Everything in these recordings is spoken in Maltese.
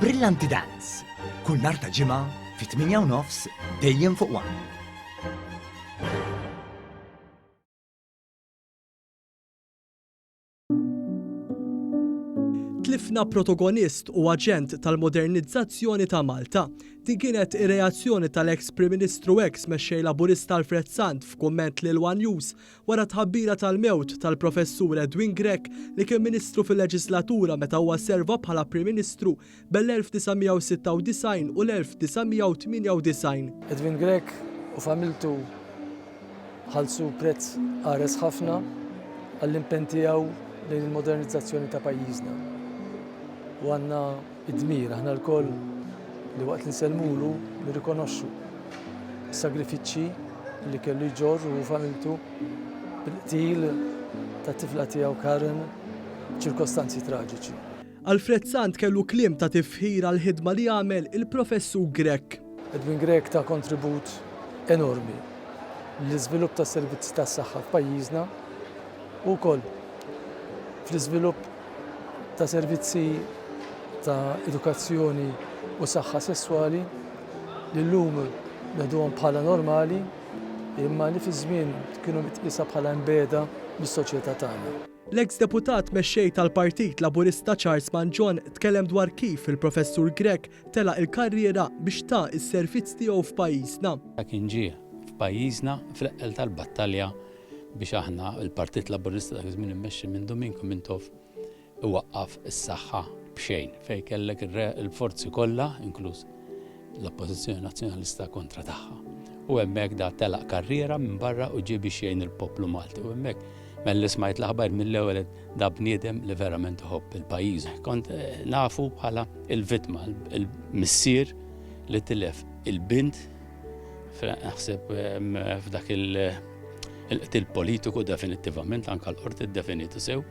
Brillanti Dance. Kull nhar ta' ġimgħa fit-8:30 dejjem fuq One. Tlifna protagonist u aġent tal-modernizzazzjoni ta' Malta. Din kienet ir-reazzjoni tal-ex Prim Ministru ex mexxej Laburista Alfred Sant f'kumment lil One News wara tħabbira tal-mewt tal-professur Edwin Grech li kien Ministru fil-Leġislatura meta huwa serva bħala Prim Ministru bel-1996 u l-1998. Edwin Grech u familtu ħallsu prezz qares ħafna għall-impenn tiegħu lejn il-modernizzazzjoni ta' pajjiżna. U għandna id-dmir aħna l-koll li waqt nsellmulu nirrikonoxxu s-sagrifiċċji li kellu jġorru u familtu bil-qtil tat-tifla tiegħu Karen ċirkostanzi traġiċi. Alfred Sant kellu kliem ta' tifħir għal ħidma li għamel il-professur Grech. Edwin Grech ta' kontribut enormi l-iżvilupp tas servizzi tas-saħħa f'pajjiżna u wkoll fl-iżvilupp ta' servizzi ta' edukazzjoni u saħħa sessuali li llum neħduhom bħala normali imma li fi żmien kienu mitqisa bħala imbeda mis-soċjetà tagħna. L-ex deputat mexxej tal-Partit Laburista Charles Manjon tkellem dwar kif il-professur Grech telaq il-karriera biex ta' is-servizz tiegħu f'pajjiżna. Kien ġie f'pajjiżna fl-eqqel tal-battalja biex aħna il-Partit Laburista dak iż-żmien immexxi minn Domingo Mintoff iwaqqaf is-saħħa b'xejn fejn kellek il-forzi kollha inkluż l-Oppożizzjoni Nazzjonalista kontra tagħha. U hemmhekk da telaq karriera minn barra u ġie biex jgħin il-poplu Malti. U hemmhekk melli smajt l-aħbar mill-ewwel da bniedem li verament iħobb il-pajjiż. Kont nafu bħala il-vittma, il-missier li tilef il-bint naħseb f'dak il-qtil politiku definittivament anke l-qorti iddefinitu sew.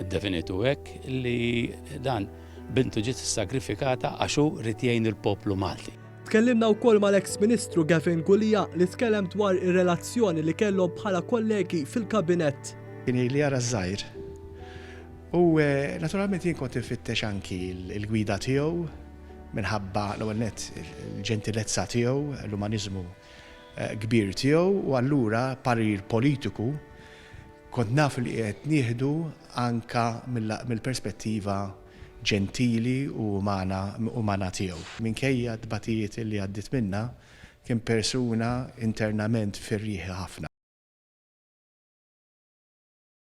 Id-definitu hekk li dan bintu ġiet sagrifikata għaxu rid jgħin il-poplu Malti. Tkellimna wkoll mal-ex Ministru Gavin Gulija li tkellem dwar ir-relazzjoni li kellhom bħala kollegi fil-kabinett. Kien li jara żgħir. U naturalment jien kont infittex anki l-gwida tiegħu minħabba l-ewwel nett il-ġentilezza tiegħu, l-umaniżmu kbir tiegħu u allura parir politiku kont naf li qed nieħdu anka mill-perspettiva ġentili u umana tiegħu. Minkejja d-batijiet li għaddit minna kien persuna internament ferrieħi ħafna.